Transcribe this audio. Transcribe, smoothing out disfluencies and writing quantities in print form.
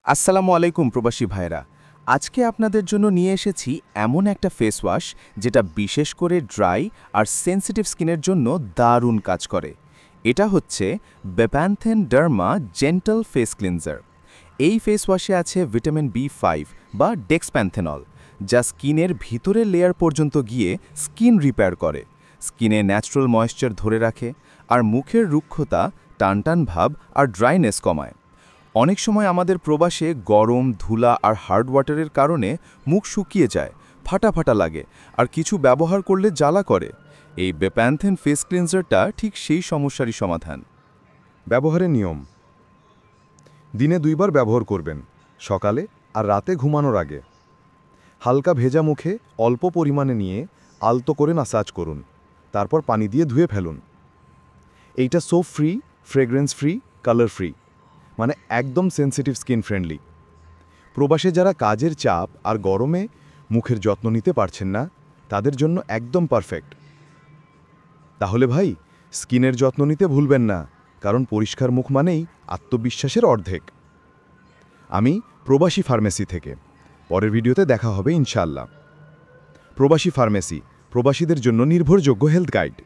আসসালামু আলাইকুম প্রবাসী ভাইরা। আজকে আপনাদের জন্য নিয়ে এসেছি এমন একটা ফেস ওয়াশ যেটা বিশেষ করে ড্রাই আর সেনসিটিভ স্কিনের জন্য দারুণ কাজ করে। এটা হচ্ছে বেপ্যান্থেন ডার্মা জেন্টল ফেস ক্লিনজার। এই ফেস ওয়াশে আছে ভিটামিন বি5 বা ডেক্সপ্যান্থেনল, যা স্কিনের ভিতরের লেয়ার পর্যন্ত গিয়ে স্কিন রিপেয়ার করে, স্কিনে ন্যাচারাল ময়েশ্চার ধরে রাখে আর মুখের রুক্ষতা, টানটান ভাব আর ড্রাইনেস কমায়। অনেক সময় আমাদের প্রবাসে গরম, ধুলা আর হার্ড ওয়াটারের কারণে মুখ শুকিয়ে যায়, ফাটা ফাটা লাগে আর কিছু ব্যবহার করলে জ্বালা করে। এই বেপ্যান্থেন ফেস ক্লিনজারটা ঠিক সেই সমস্যারই সমাধান। ব্যবহারের নিয়ম: দিনে 2 বার ব্যবহার করবেন, সকালে আর রাতে ঘুমানোর আগে। হালকা ভেজা মুখে অল্প পরিমাণে নিয়ে আলতো করে ম্যাসাজ করুন, তারপর পানি দিয়ে ধুয়ে ফেলুন। এইটা soap free, fragrance free, colour free, মানে একদম সেনসিটিভ স্কিন ফ্রেন্ডলি। প্রবাসে যারা কাজের চাপ আর গরমে মুখের যত্ন নিতে পারছেন না, তাদের জন্য একদম পারফেক্ট। তাহলে ভাই, স্কিনের যত্ন নিতে ভুলবেন না, কারণ পরিষ্কার মুখ মানেই আত্মবিশ্বাসের অর্ধেক। আমি প্রবাসী ফার্মেসি থেকে। পরের ভিডিওতে দেখা হবে ইনশাআল্লাহ। প্রবাসী ফার্মেসি, প্রবাসীদের জন্য নির্ভরযোগ্য হেলথ গাইড।